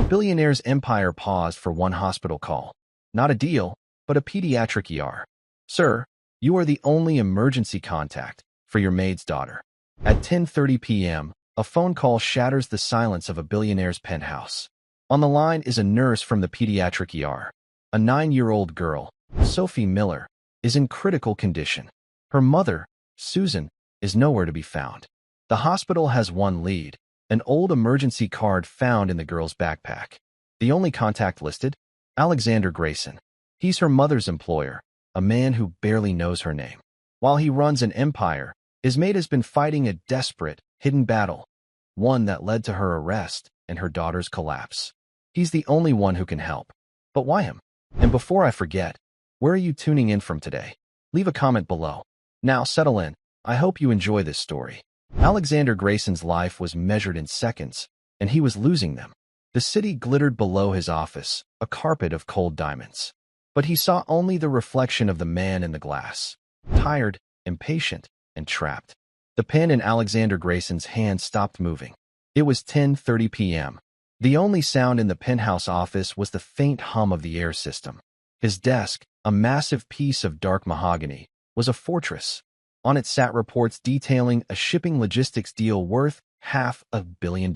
billionaire's empire paused for one hospital call. Not a deal, but a pediatric ER. Sir, you are the only emergency contact for your maid's daughter. At 10:30 p.m., a phone call shatters the silence of a billionaire's penthouse. On the line is a nurse from the pediatric ER. A 9-year-old girl, Sophie Miller, is in critical condition. Her mother, Susan, is nowhere to be found. The hospital has one lead, an old emergency card found in the girl's backpack. The only contact listed? Alexander Grayson. He's her mother's employer, a man who barely knows her name. While he runs an empire, his mate has been fighting a desperate, hidden battle, one that led to her arrest and her daughter's collapse. He's the only one who can help. But why him? And before I forget, where are you tuning in from today? Leave a comment below. Now settle in. I hope you enjoy this story. Alexander Grayson's life was measured in seconds, and he was losing them. The city glittered below his office, a carpet of cold diamonds. But he saw only the reflection of the man in the glass, tired, impatient, and trapped. The pen in Alexander Grayson's hand stopped moving. It was 10:30 p.m. The only sound in the penthouse office was the faint hum of the air system. His desk, a massive piece of dark mahogany, was a fortress. On it sat reports detailing a shipping logistics deal worth $500 million.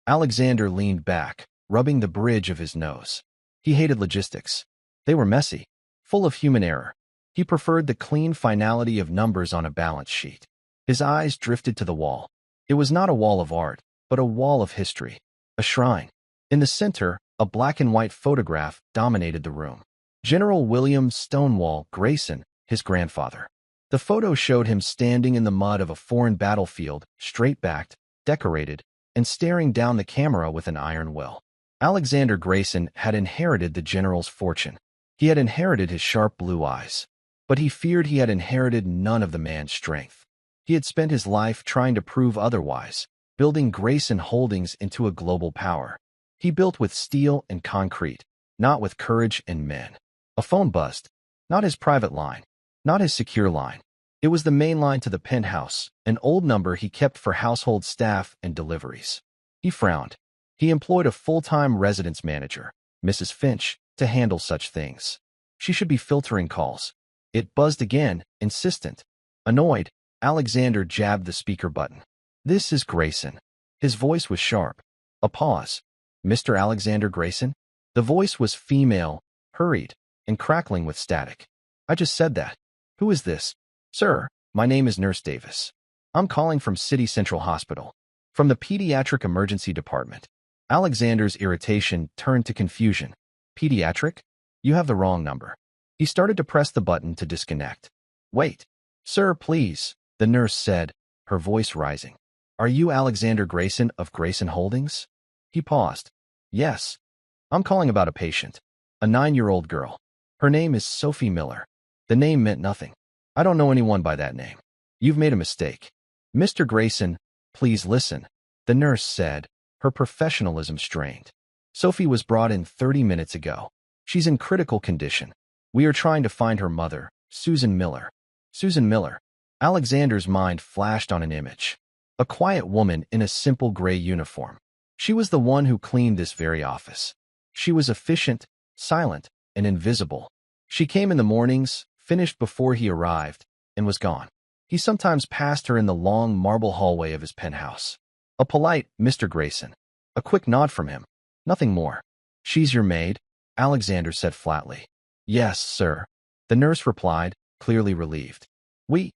Alexander leaned back, rubbing the bridge of his nose. He hated logistics. They were messy, full of human error. He preferred the clean finality of numbers on a balance sheet. His eyes drifted to the wall. It was not a wall of art, but a wall of history, a shrine. In the center, a black and white photograph dominated the room. General William Stonewall Grayson, his grandfather. The photo showed him standing in the mud of a foreign battlefield, straight-backed, decorated, and staring down the camera with an iron will. Alexander Grayson had inherited the general's fortune. He had inherited his sharp blue eyes. But he feared he had inherited none of the man's strength. He had spent his life trying to prove otherwise, building Grayson Holdings into a global power. He built with steel and concrete, not with courage and men. A phone buzzed. Not his private line, not his secure line. It was the main line to the penthouse, an old number he kept for household staff and deliveries. He frowned. He employed a full-time residence manager, Mrs. Finch, to handle such things. She should be filtering calls. It buzzed again, insistent. Annoyed, Alexander jabbed the speaker button. This is Grayson. His voice was sharp. A pause. Mr. Alexander Grayson? The voice was female, hurried, and crackling with static. I just said that. Who is this? Sir, my name is Nurse Davis. I'm calling from City Central Hospital, from the Pediatric Emergency Department. Alexander's irritation turned to confusion. Pediatric? You have the wrong number. He started to press the button to disconnect. Wait. Sir, please, the nurse said, her voice rising. Are you Alexander Grayson of Grayson Holdings? He paused. Yes. I'm calling about a patient, a 9-year-old girl. Her name is Sophie Miller. The name meant nothing. I don't know anyone by that name. You've made a mistake. Mr. Grayson, please listen, the nurse said, her professionalism strained. Sophie was brought in 30 minutes ago. She's in critical condition. We are trying to find her mother, Susan Miller. Susan Miller. Alexander's mind flashed on an image. A quiet woman in a simple gray uniform. She was the one who cleaned this very office. She was efficient, silent, and invisible. She came in the mornings, finished before he arrived, and was gone. He sometimes passed her in the long marble hallway of his penthouse. A polite Mr. Grayson. A quick nod from him. Nothing more. She's your maid? Alexander said flatly. Yes, sir. The nurse replied, clearly relieved. We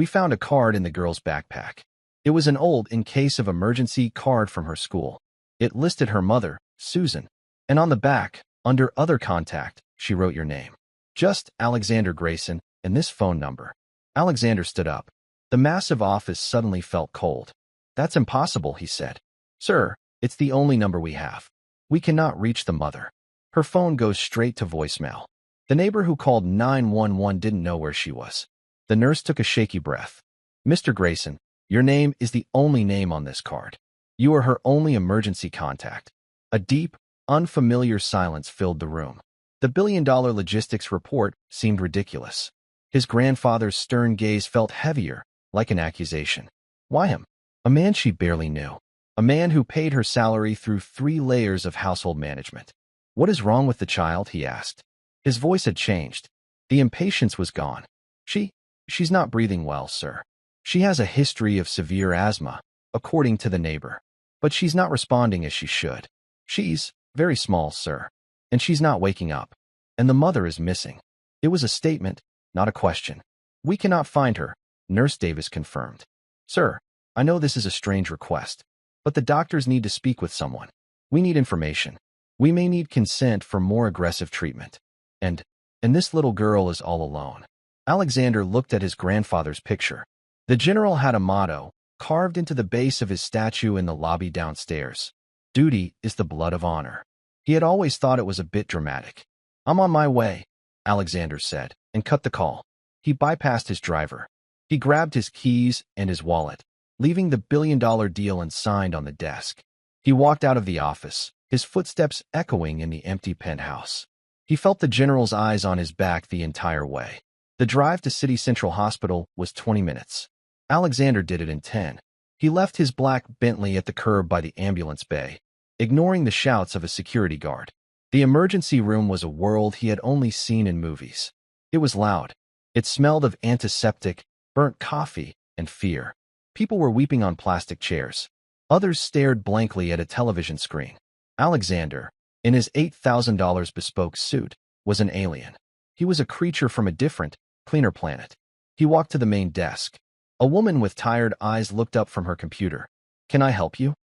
found a card in the girl's backpack. It was an old in case of emergency card from her school. It listed her mother, Susan, and on the back, under other contact, she wrote your name. Just Alexander Grayson and this phone number. Alexander stood up. The massive office suddenly felt cold. That's impossible, he said. Sir, it's the only number we have. We cannot reach the mother. Her phone goes straight to voicemail. The neighbor who called 911 didn't know where she was. The nurse took a shaky breath. Mr. Grayson, your name is the only name on this card. You are her only emergency contact. A deep, unfamiliar silence filled the room. The billion-dollar logistics report seemed ridiculous. His grandfather's stern gaze felt heavier, like an accusation. Why him? A man she barely knew. A man who paid her salary through 3 layers of household management. What is wrong with the child? He asked. His voice had changed. The impatience was gone. She's not breathing well, sir. She has a history of severe asthma, according to the neighbor. But she's not responding as she should. She's very small, sir. And she's not waking up. And the mother is missing. It was a statement, not a question. We cannot find her, Nurse Davis confirmed. Sir, I know this is a strange request, but the doctors need to speak with someone. We need information. We may need consent for more aggressive treatment. And this little girl is all alone. Alexander looked at his grandfather's picture. The general had a motto carved into the base of his statue in the lobby downstairs. Duty is the blood of honor. He had always thought it was a bit dramatic. I'm on my way, Alexander said, and cut the call. He bypassed his driver. He grabbed his keys and his wallet, leaving the billion-dollar deal unsigned on the desk. He walked out of the office, his footsteps echoing in the empty penthouse. He felt the general's eyes on his back the entire way. The drive to City Central Hospital was 20 minutes. Alexander did it in 10. He left his black Bentley at the curb by the ambulance bay, ignoring the shouts of a security guard. The emergency room was a world he had only seen in movies. It was loud. It smelled of antiseptic, burnt coffee, and fear. People were weeping on plastic chairs. Others stared blankly at a television screen. Alexander, in his $8,000 bespoke suit, was an alien. He was a creature from a different, cleaner planet. He walked to the main desk. A woman with tired eyes looked up from her computer. Can I help you?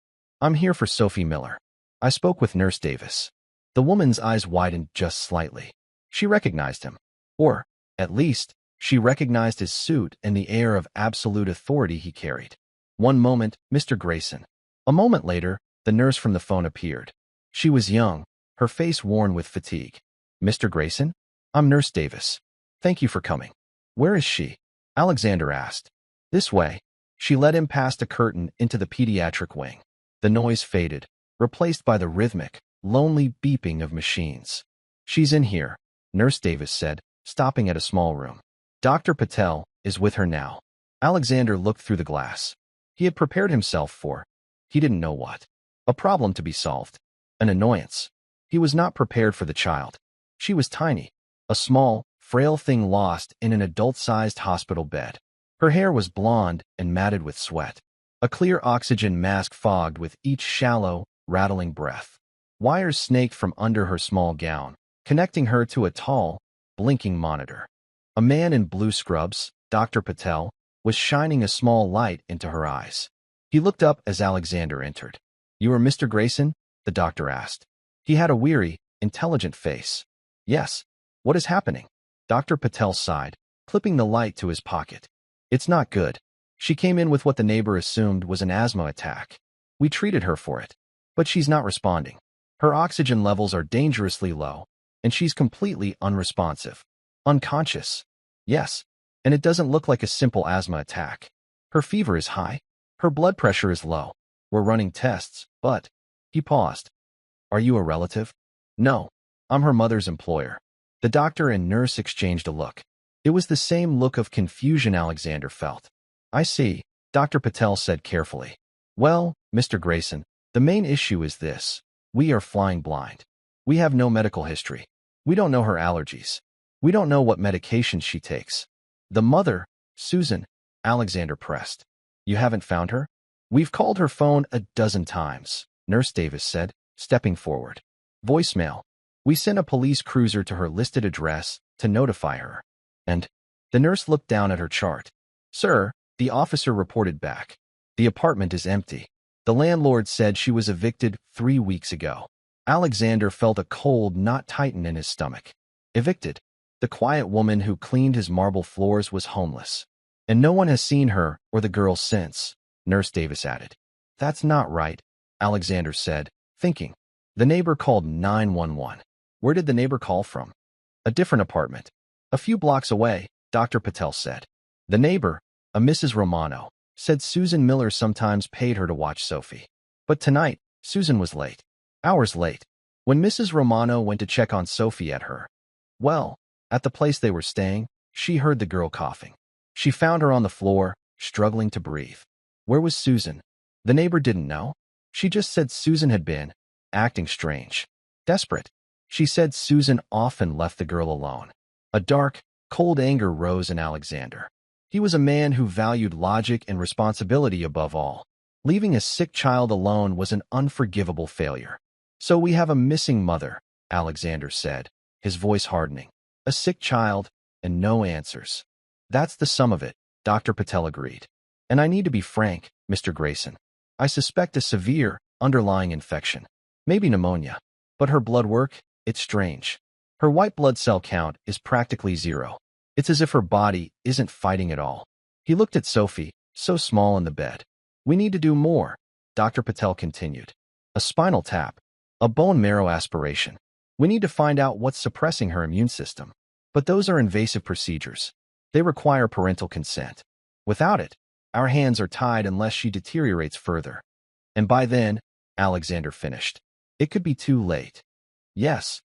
I'm here for Sophie Miller. I spoke with Nurse Davis. The woman's eyes widened just slightly. She recognized him. Or, at least, she recognized his suit and the air of absolute authority he carried. One moment, Mr. Grayson. A moment later, the nurse from the phone appeared. She was young, her face worn with fatigue. Mr. Grayson? I'm Nurse Davis. Thank you for coming. Where is she? Alexander asked. This way. She led him past a curtain into the pediatric wing. The noise faded, replaced by the rhythmic, lonely beeping of machines. She's in here, Nurse Davis said, stopping at a small room. Dr. Patel is with her now. Alexander looked through the glass. He had prepared himself for, he didn't know what. A problem to be solved. An annoyance. He was not prepared for the child. She was tiny, a small, frail thing lost in an adult-sized hospital bed. Her hair was blonde and matted with sweat. A clear oxygen mask fogged with each shallow, rattling breath. Wires snaked from under her small gown, connecting her to a tall, blinking monitor. A man in blue scrubs, Dr. Patel, was shining a small light into her eyes. He looked up as Alexander entered. You are Mr. Grayson? The doctor asked. He had a weary, intelligent face. Yes. What is happening? Dr. Patel sighed, clipping the light to his pocket. It's not good. She came in with what the neighbor assumed was an asthma attack. We treated her for it. But she's not responding. Her oxygen levels are dangerously low, and she's completely unresponsive. Unconscious. Yes. And it doesn't look like a simple asthma attack. Her fever is high. Her blood pressure is low. We're running tests, but... He paused. Are you a relative? No. I'm her mother's employer. The doctor and nurse exchanged a look. It was the same look of confusion Alexander felt. I see, Dr. Patel said carefully. Well, Mr. Grayson, the main issue is this. We are flying blind. We have no medical history. We don't know her allergies. We don't know what medications she takes. The mother, Susan, Alexander pressed. You haven't found her? We've called her phone a dozen times, Nurse Davis said, stepping forward. Voicemail. We sent a police cruiser to her listed address to notify her. And the nurse looked down at her chart. Sir, the officer reported back. The apartment is empty. The landlord said she was evicted 3 weeks ago. Alexander felt a cold knot tighten in his stomach. Evicted. The quiet woman who cleaned his marble floors was homeless. And no one has seen her or the girl since, Nurse Davis added. That's not right, Alexander said, thinking. The neighbor called 911. Where did the neighbor call from? A different apartment. A few blocks away, Dr. Patel said. The neighbor, a Mrs. Romano, said Susan Miller sometimes paid her to watch Sophie. But tonight, Susan was late. Hours late. When Mrs. Romano went to check on Sophie at the place they were staying, she heard the girl coughing. She found her on the floor, struggling to breathe. Where was Susan? The neighbor didn't know. She just said Susan had been acting strange. Desperate. She said Susan often left the girl alone. A dark, cold anger rose in Alexander. He was a man who valued logic and responsibility above all. Leaving a sick child alone was an unforgivable failure. So we have a missing mother, Alexander said, his voice hardening. A sick child, and no answers. That's the sum of it, Dr. Patel agreed. And I need to be frank, Mr. Grayson. I suspect a severe, underlying infection. Maybe pneumonia. But her blood work, it's strange. Her white blood cell count is practically zero. It's as if her body isn't fighting at all. He looked at Sophie, so small in the bed. We need to do more, Dr. Patel continued. A spinal tap. A bone marrow aspiration. We need to find out what's suppressing her immune system. But those are invasive procedures. They require parental consent. Without it, our hands are tied unless she deteriorates further. And by then, Alexander finished. It could be too late. Yes.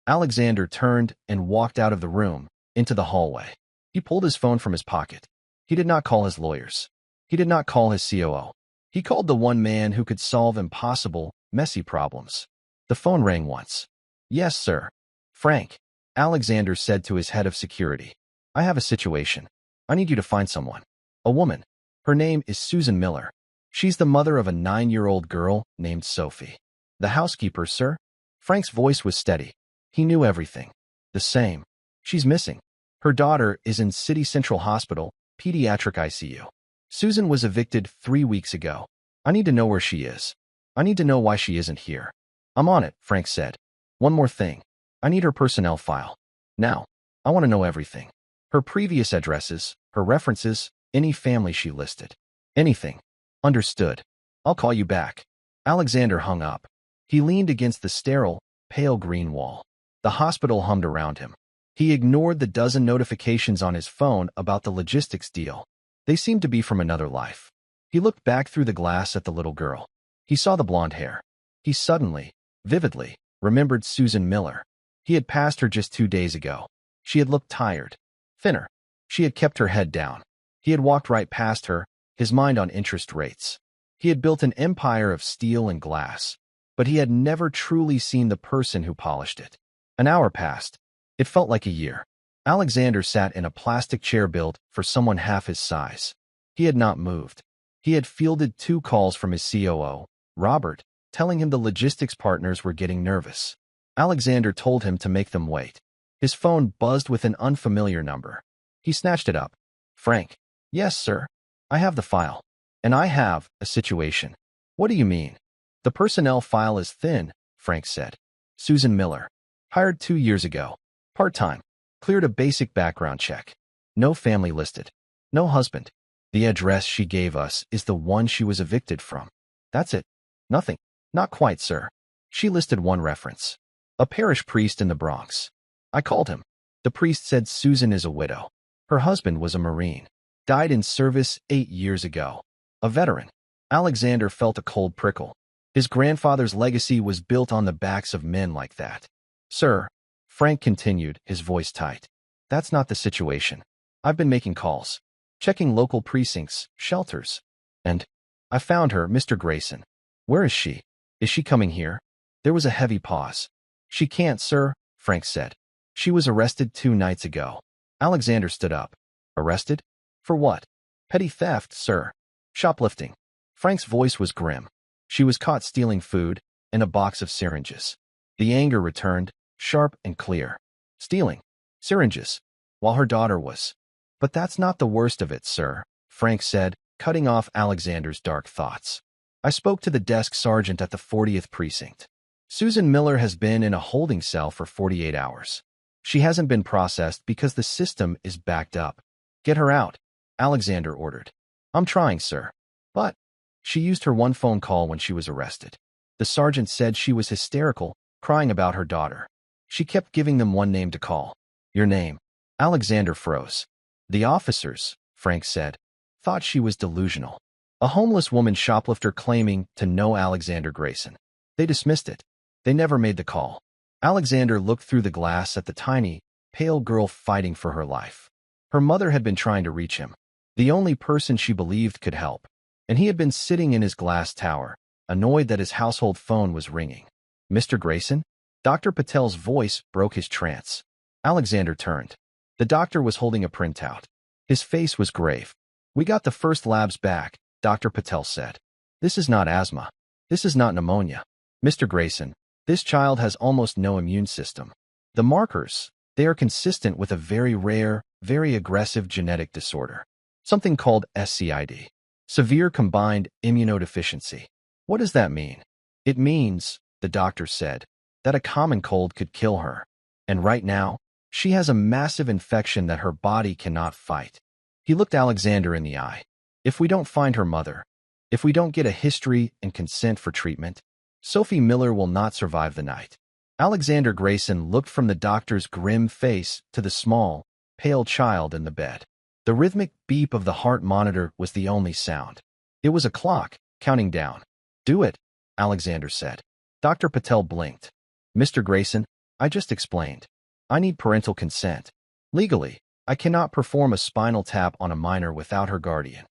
Alexander turned and walked out of the room, into the hallway. He pulled his phone from his pocket. He did not call his lawyers. He did not call his COO. He called the one man who could solve impossible, messy problems. The phone rang once. Yes, sir. Frank, Alexander said to his head of security. I have a situation. I need you to find someone. A woman. Her name is Susan Miller. She's the mother of a 9-year-old girl named Sophie. The housekeeper, sir? Frank's voice was steady. He knew everything. The same. She's missing. Her daughter is in City Central Hospital, pediatric ICU. Susan was evicted 3 weeks ago. I need to know where she is. I need to know why she isn't here. I'm on it, Frank said. One more thing. I need her personnel file. Now, I want to know everything. Her previous addresses, her references, any family she listed. Anything. Understood. I'll call you back. Alexander hung up. He leaned against the sterile, pale green wall. The hospital hummed around him. He ignored the dozen notifications on his phone about the logistics deal. They seemed to be from another life. He looked back through the glass at the little girl. He saw the blonde hair. He suddenly, vividly, remembered Susan Miller. He had passed her just 2 days ago. She had looked tired, thinner. She had kept her head down. He had walked right past her, his mind on interest rates. He had built an empire of steel and glass, but he had never truly seen the person who polished it. An hour passed. It felt like a year. Alexander sat in a plastic chair built for someone half his size. He had not moved. He had fielded 2 calls from his COO, Robert, telling him the logistics partners were getting nervous. Alexander told him to make them wait. His phone buzzed with an unfamiliar number. He snatched it up. Frank. Yes, sir. I have the file. And I have a situation. What do you mean? The personnel file is thin, Frank said. Susan Miller. Hired 2 years ago. Part-time. Cleared a basic background check. No family listed. No husband. The address she gave us is the one she was evicted from. That's it. Nothing. Not quite, sir. She listed one reference. A parish priest in the Bronx. I called him. The priest said Susan is a widow. Her husband was a Marine. Died in service 8 years ago. A veteran. Alexander felt a cold prickle. His grandfather's legacy was built on the backs of men like that. Sir, Frank continued, his voice tight. That's not the situation. I've been making calls. Checking local precincts, shelters. And I found her, Mr. Grayson. Where is she? Is she coming here? There was a heavy pause. She can't, sir, Frank said. She was arrested 2 nights ago. Alexander stood up. Arrested? For what? Petty theft, sir. Shoplifting. Frank's voice was grim. She was caught stealing food and a box of syringes. The anger returned, sharp and clear. Stealing. Syringes. While her daughter was. But that's not the worst of it, sir, Frank said, cutting off Alexander's dark thoughts. I spoke to the desk sergeant at the 40th precinct. Susan Miller has been in a holding cell for 48 hours. She hasn't been processed because the system is backed up. Get her out, Alexander ordered. I'm trying, sir. But she used her one phone call when she was arrested. The sergeant said she was hysterical, crying about her daughter. She kept giving them one name to call. Your name. Alexander froze. The officers, Frank said, thought she was delusional. A homeless woman shoplifter claiming to know Alexander Grayson. They dismissed it. They never made the call. Alexander looked through the glass at the tiny, pale girl fighting for her life. Her mother had been trying to reach him, the only person she believed could help, and he had been sitting in his glass tower, annoyed that his household phone was ringing. Mr. Grayson? Dr. Patel's voice broke his trance. Alexander turned. The doctor was holding a printout. His face was grave. We got the first labs back, Dr. Patel said. This is not asthma. This is not pneumonia. Mr. Grayson, this child has almost no immune system. The markers, they are consistent with a very rare, very aggressive genetic disorder. Something called SCID. Severe Combined Immunodeficiency. What does that mean? It means, the doctor said, that a common cold could kill her. And right now, she has a massive infection that her body cannot fight. He looked Alexander in the eye. If we don't find her mother, if we don't get a history and consent for treatment, Sophie Miller will not survive the night. Alexander Grayson looked from the doctor's grim face to the small, pale child in the bed. The rhythmic beep of the heart monitor was the only sound. It was a clock, counting down. Do it, Alexander said. Dr. Patel blinked. Mr. Grayson, I just explained. I need parental consent. Legally, I cannot perform a spinal tap on a minor without her guardian.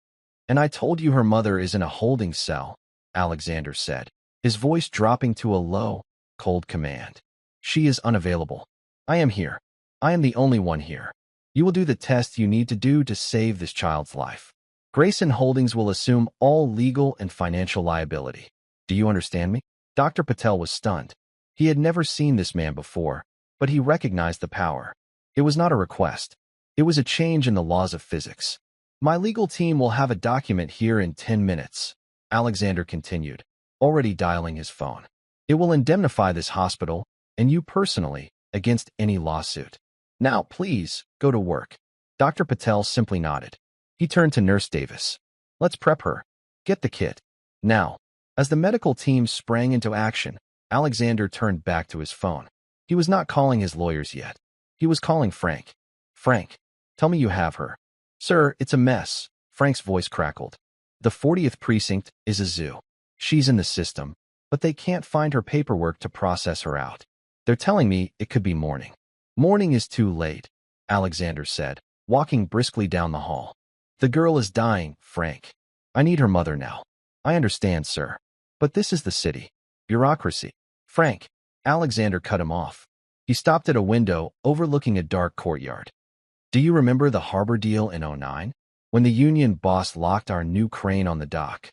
And I told you her mother is in a holding cell, Alexander said, his voice dropping to a low, cold command. She is unavailable. I am here. I am the only one here. You will do the test you need to do to save this child's life. Grayson Holdings will assume all legal and financial liability. Do you understand me? Dr. Patel was stunned. He had never seen this man before, but he recognized the power. It was not a request. It was a change in the laws of physics. My legal team will have a document here in 10 minutes, Alexander continued, already dialing his phone. It will indemnify this hospital, and you personally, against any lawsuit. Now, please, go to work. Dr. Patel simply nodded. He turned to Nurse Davis. Let's prep her. Get the kit. Now. As the medical team sprang into action, Alexander turned back to his phone. He was not calling his lawyers yet. He was calling Frank. Frank, tell me you have her. Sir, it's a mess, Frank's voice crackled. The 40th precinct is a zoo. She's in the system, but they can't find her paperwork to process her out. They're telling me it could be morning. Morning is too late, Alexander said, walking briskly down the hall. The girl is dying, Frank. I need her mother now. I understand, sir. But this is the city. Bureaucracy. Frank, Alexander cut him off. He stopped at a window overlooking a dark courtyard. Do you remember the harbor deal in '09? When the union boss locked our new crane on the dock?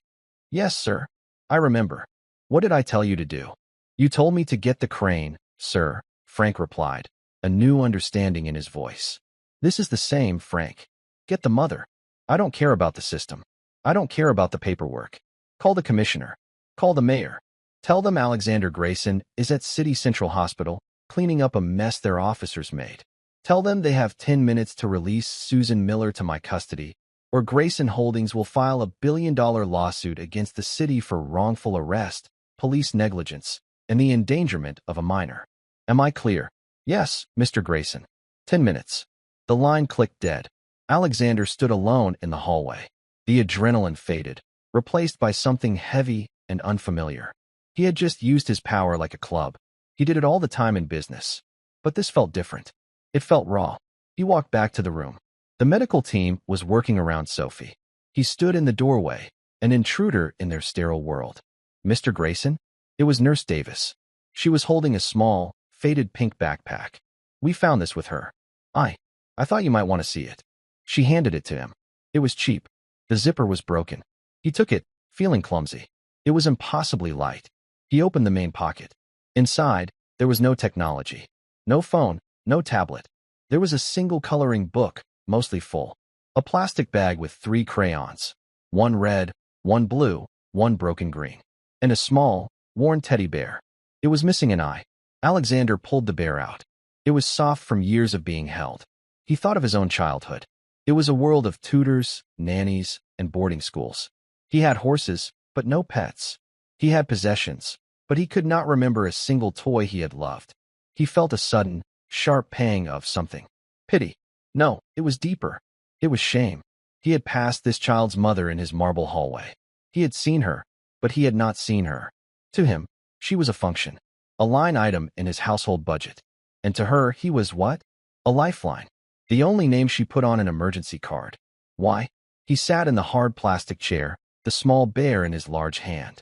Yes, sir. I remember. What did I tell you to do? You told me to get the crane, sir, Frank replied, a new understanding in his voice. This is the same, Frank. Get the mother. I don't care about the system. I don't care about the paperwork. Call the commissioner. Call the mayor. Tell them Alexander Grayson is at City Central Hospital, cleaning up a mess their officers made. Tell them they have 10 minutes to release Susan Miller to my custody, or Grayson Holdings will file a billion-dollar lawsuit against the city for wrongful arrest, police negligence, and the endangerment of a minor. Am I clear? Yes, Mr. Grayson. 10 minutes. The line clicked dead. Alexander stood alone in the hallway. The adrenaline faded, replaced by something heavy and unfamiliar. He had just used his power like a club. He did it all the time in business. But this felt different. It felt raw. He walked back to the room. The medical team was working around Sophie. He stood in the doorway, an intruder in their sterile world. Mr. Grayson? It was Nurse Davis. She was holding a small, faded pink backpack. We found this with her. I thought you might want to see it. She handed it to him. It was cheap. The zipper was broken. He took it, feeling clumsy. It was impossibly light. He opened the main pocket. Inside, there was no technology. No phone, no tablet. There was a single coloring book, mostly full. A plastic bag with 3 crayons. One red, one blue, one broken green. And a small, worn teddy bear. It was missing an eye. Alexander pulled the bear out. It was soft from years of being held. He thought of his own childhood. It was a world of tutors, nannies, and boarding schools. He had horses, but no pets. He had possessions, but he could not remember a single toy he had loved. He felt a sudden, sharp pang of something. Pity. No, it was deeper. It was shame. He had passed this child's mother in his marble hallway. He had seen her, but he had not seen her. To him, she was a function, a line item in his household budget. And to her, he was what? A lifeline. The only name she put on an emergency card. Why? He sat in the hard plastic chair, the small bear in his large hand.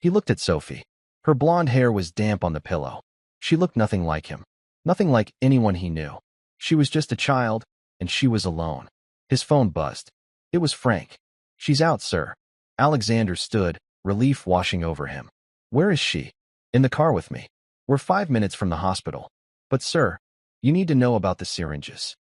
He looked at Sophie. Her blonde hair was damp on the pillow. She looked nothing like him. Nothing like anyone he knew. She was just a child, and she was alone. His phone buzzed. It was Frank. "She's out, sir." Alexander stood, relief washing over him. "Where is she?" "In the car with me. We're 5 minutes from the hospital." "But sir, you need to know about the syringes."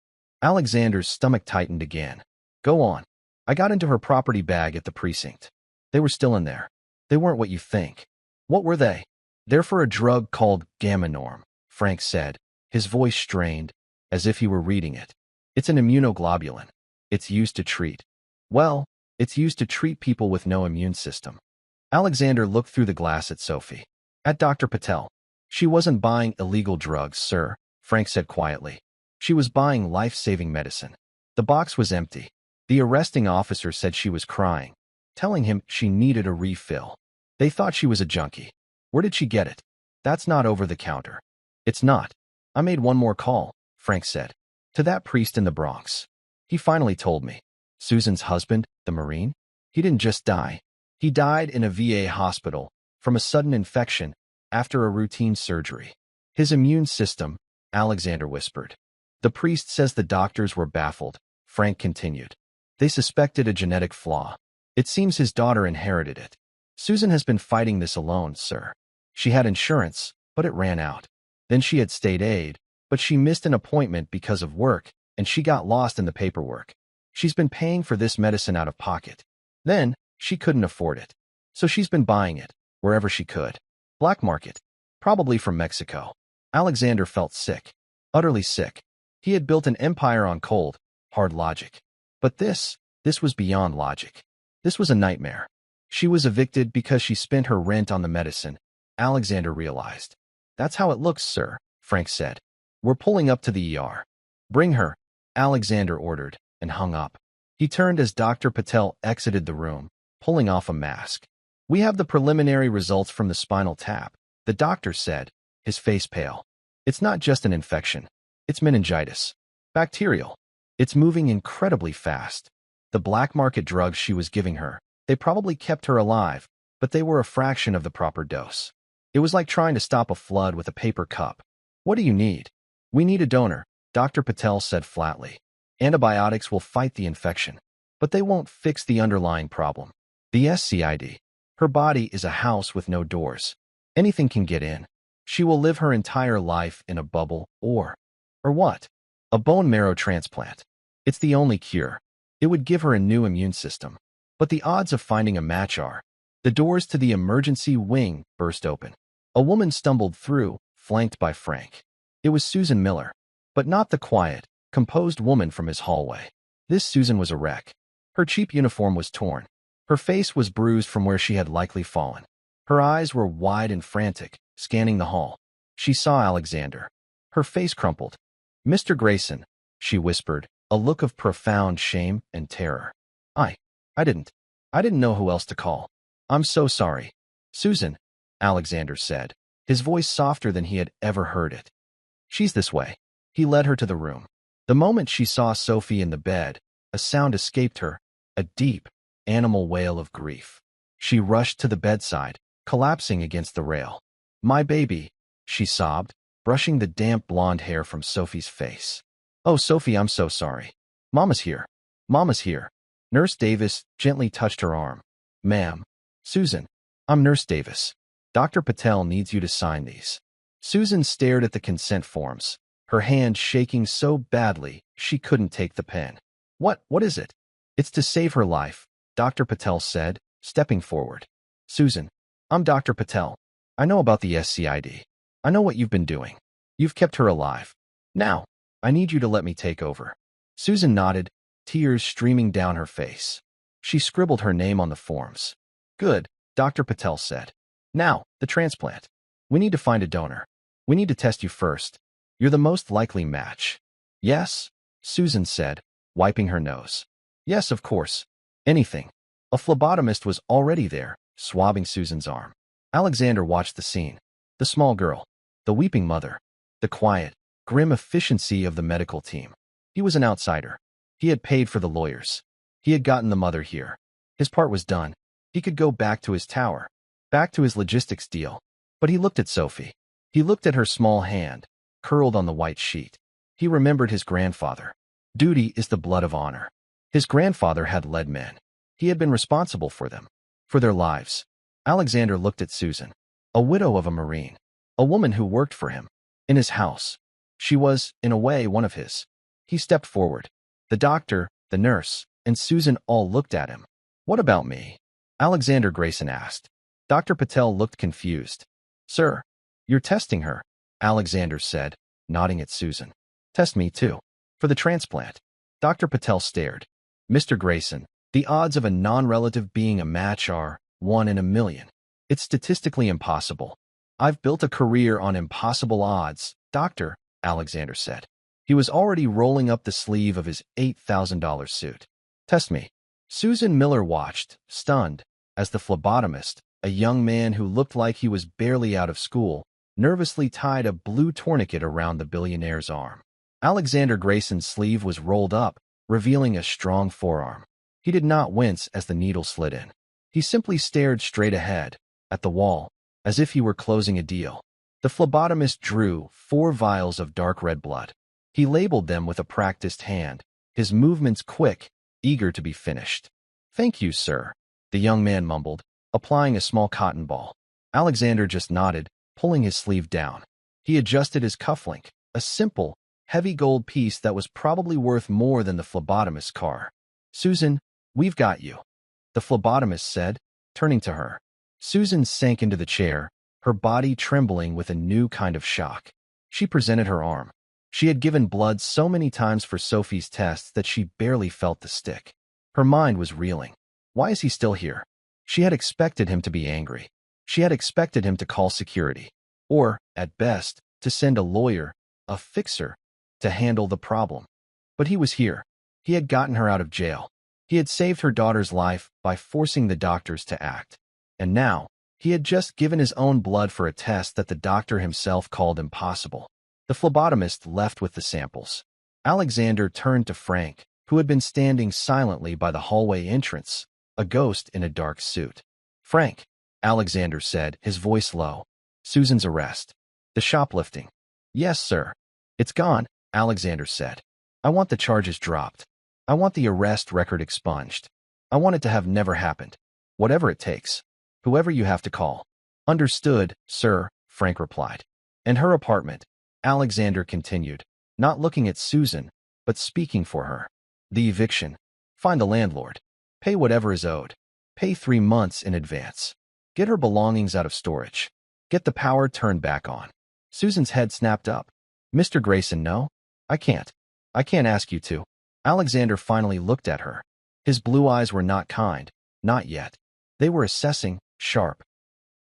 Alexander's stomach tightened again. "Go on." "I got into her property bag at the precinct. They were still in there. They weren't what you think." "What were they?" "They're for a drug called Gamma-Norm," Frank said, his voice strained, as if he were reading it. "It's an immunoglobulin. It's used to treat. Well, it's used to treat people with no immune system." Alexander looked through the glass at Sophie. "At Dr. Patel." "She wasn't buying illegal drugs, sir," Frank said quietly. "She was buying life-saving medicine." The box was empty. The arresting officer said she was crying, telling him she needed a refill. They thought she was a junkie. "Where did she get it?" "That's not over the counter." "It's not." "I made one more call," Frank said. "To that priest in the Bronx. He finally told me. Susan's husband, the Marine? He didn't just die. He died in a VA hospital from a sudden infection after a routine surgery. His immune system," Alexander whispered. "The priest says the doctors were baffled," Frank continued. "They suspected a genetic flaw. It seems his daughter inherited it. Susan has been fighting this alone, sir. She had insurance, but it ran out. Then she had state aid, but she missed an appointment because of work, and she got lost in the paperwork. She's been paying for this medicine out of pocket. Then, she couldn't afford it. So she's been buying it, wherever she could. Black market. Probably from Mexico." Alexander felt sick. Utterly sick. He had built an empire on cold, hard logic. But this was beyond logic. This was a nightmare. She was evicted because she spent her rent on the medicine, Alexander realized. "That's how it looks, sir," Frank said. "We're pulling up to the ER." "Bring her," Alexander ordered, and hung up. He turned as Dr. Patel exited the room, pulling off a mask. "We have the preliminary results from the spinal tap," the doctor said, his face pale. "It's not just an infection. It's meningitis. Bacterial. It's moving incredibly fast. The black market drugs she was giving her, they probably kept her alive, but they were a fraction of the proper dose. It was like trying to stop a flood with a paper cup. What do you need?" "We need a donor," Dr. Patel said flatly. "Antibiotics will fight the infection, but they won't fix the underlying problem. The SCID. Her body is a house with no doors. Anything can get in. She will live her entire life in a bubble or what? A bone marrow transplant. It's the only cure. It would give her a new immune system. But the odds of finding a match are..." The doors to the emergency wing burst open. A woman stumbled through, flanked by Frank. It was Susan Miller, but not the quiet, composed woman from his hallway. This Susan was a wreck. Her cheap uniform was torn. Her face was bruised from where she had likely fallen. Her eyes were wide and frantic, scanning the hall. She saw Alexander. Her face crumpled. "Mr. Grayson," she whispered, a look of profound shame and terror. I didn't know who else to call. I'm so sorry." "Susan," Alexander said, his voice softer than he had ever heard it. "She's this way." He led her to the room. The moment she saw Sophie in the bed, a sound escaped her, a deep, animal wail of grief. She rushed to the bedside, collapsing against the rail. "My baby," she sobbed, brushing the damp blonde hair from Sophie's face. "Oh, Sophie, I'm so sorry. Mama's here. Mama's here." Nurse Davis gently touched her arm. "Ma'am." "Susan, I'm Nurse Davis. Dr. Patel needs you to sign these." Susan stared at the consent forms, her hand shaking so badly she couldn't take the pen. What is it?" "It's to save her life," Dr. Patel said, stepping forward. "Susan, I'm Dr. Patel. I know about the SCID. I know what you've been doing. You've kept her alive. Now, I need you to let me take over." Susan nodded, tears streaming down her face. She scribbled her name on the forms. "Good," Dr. Patel said. "Now, the transplant. We need to find a donor. We need to test you first. You're the most likely match." "Yes," Susan said, wiping her nose. "Yes, of course. Anything." A phlebotomist was already there, swabbing Susan's arm. Alexander watched the scene. The small girl. The weeping mother. The quiet, grim efficiency of the medical team. He was an outsider. He had paid for the lawyers. He had gotten the mother here. His part was done. He could go back to his tower. back to his logistics deal. But he looked at Sophie. He looked at her small hand, curled on the white sheet. He remembered his grandfather. Duty is the blood of honor. His grandfather had led men. He had been responsible for them, for their lives. Alexander looked at Susan, a widow of a Marine, a woman who worked for him, in his house. She was, in a way, one of his. He stepped forward. The doctor, the nurse, and Susan all looked at him. "What about me?" Alexander Grayson asked. Dr. Patel looked confused. "Sir, you're testing her," Alexander said, nodding at Susan. "Test me, too. For the transplant." Dr. Patel stared. "Mr. Grayson, the odds of a non-relative being a match are 1 in a million. It's statistically impossible." "I've built a career on impossible odds, doctor," Alexander said. He was already rolling up the sleeve of his $8,000 suit. "Test me." Susan Miller watched, stunned, as the phlebotomist, a young man who looked like he was barely out of school, nervously tied a blue tourniquet around the billionaire's arm. Alexander Grayson's sleeve was rolled up, revealing a strong forearm. He did not wince as the needle slid in. He simply stared straight ahead, at the wall, as if he were closing a deal. The phlebotomist drew 4 vials of dark red blood. He labeled them with a practiced hand, his movements quick, eager to be finished. "Thank you, sir," the young man mumbled, applying a small cotton ball. Alexander just nodded, pulling his sleeve down. He adjusted his cufflink, a simple, heavy gold piece that was probably worth more than the phlebotomist's car. "Susan, we've got you," the phlebotomist said, turning to her. Susan sank into the chair, her body trembling with a new kind of shock. She presented her arm. She had given blood so many times for Sophie's tests that she barely felt the stick. Her mind was reeling. Why is he still here? She had expected him to be angry. She had expected him to call security. Or, at best, to send a lawyer, a fixer, to handle the problem. But he was here. He had gotten her out of jail. He had saved her daughter's life by forcing the doctors to act. And now, he had just given his own blood for a test that the doctor himself called impossible. The phlebotomist left with the samples. Alexander turned to Frank, who had been standing silently by the hallway entrance, a ghost in a dark suit. "Frank," Alexander said, his voice low. "Susan's arrest. The shoplifting." "Yes, sir. It's gone," Alexander said. "I want the charges dropped. I want the arrest record expunged. I want it to have never happened. Whatever it takes. Whoever you have to call." "Understood, sir," Frank replied. "And her apartment," Alexander continued, not looking at Susan, but speaking for her. "The eviction. Find the landlord. Pay whatever is owed. Pay 3 months in advance. Get her belongings out of storage. Get the power turned back on." Susan's head snapped up. "Mr. Grayson, no. I can't. I can't ask you to." Alexander finally looked at her. His blue eyes were not kind, not yet. They were assessing, sharp.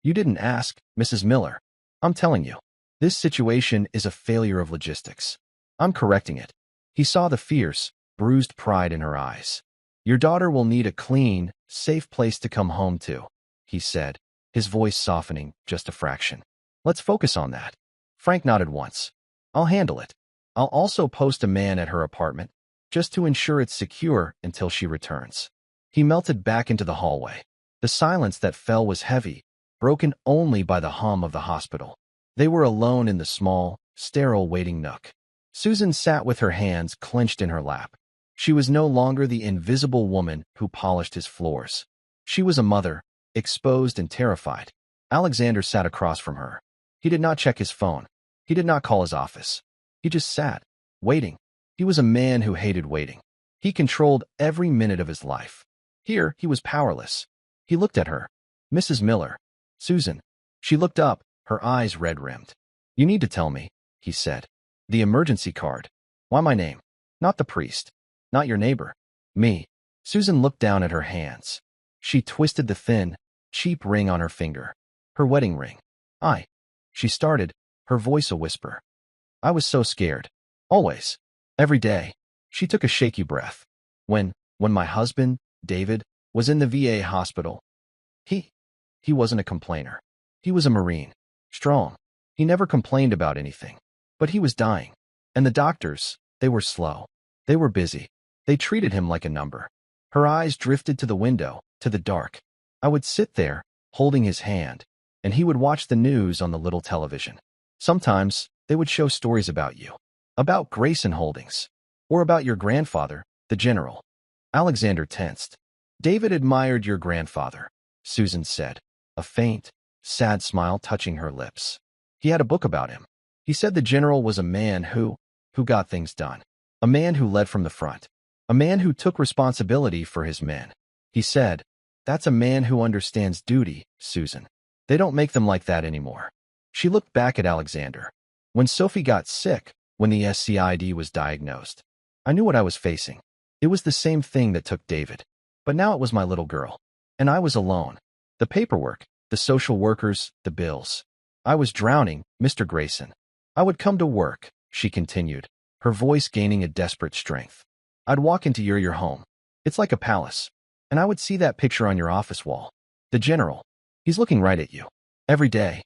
"You didn't ask, Mrs. Miller. I'm telling you. This situation is a failure of logistics. I'm correcting it." He saw the fierce, bruised pride in her eyes. "Your daughter will need a clean, safe place to come home to," he said, his voice softening just a fraction. "Let's focus on that." Frank nodded once. "I'll handle it. I'll also post a man at her apartment, just to ensure it's secure until she returns." He melted back into the hallway. The silence that fell was heavy, broken only by the hum of the hospital. They were alone in the small, sterile waiting nook. Susan sat with her hands clenched in her lap. She was no longer the invisible woman who polished his floors. She was a mother, exposed and terrified. Alexander sat across from her. He did not check his phone. He did not call his office. He just sat, waiting. He was a man who hated waiting. He controlled every minute of his life. Here, he was powerless. He looked at her. "Mrs. Miller." "Susan." She looked up, her eyes red-rimmed. "You need to tell me," he said. "The emergency card. Why my name? Not the priest. Not your neighbor. Me." Susan looked down at her hands. She twisted the thin, cheap ring on her finger. Her wedding ring. She started, her voice a whisper. "I was so scared. Always. Every day." She took a shaky breath. When my husband, David, was in the VA hospital, he wasn't a complainer. He was a Marine. Strong. He never complained about anything. But he was dying. And the doctors, they were slow. They were busy. They treated him like a number. Her eyes drifted to the window, to the dark. "I would sit there," holding his hand, and he would watch the news on the little television. Sometimes they would show stories about you, about Grayson Holdings, or about your grandfather, the general. Alexander tensed. David admired your grandfather, Susan said, a faint, sad smile touching her lips. He had a book about him. He said the general was a man who got things done, a man who led from the front, a man who took responsibility for his men. He said, "That's a man who understands duty, Susan. They don't make them like that anymore." She looked back at Alexander. When Sophie got sick, when the SCID was diagnosed, I knew what I was facing. It was the same thing that took David. But now it was my little girl. And I was alone. The paperwork, the social workers, the bills. I was drowning, Mr. Grayson. I would come to work, she continued, her voice gaining a desperate strength. I'd walk into your home. It's like a palace. And I would see that picture on your office wall. The general. He's looking right at you. Every day.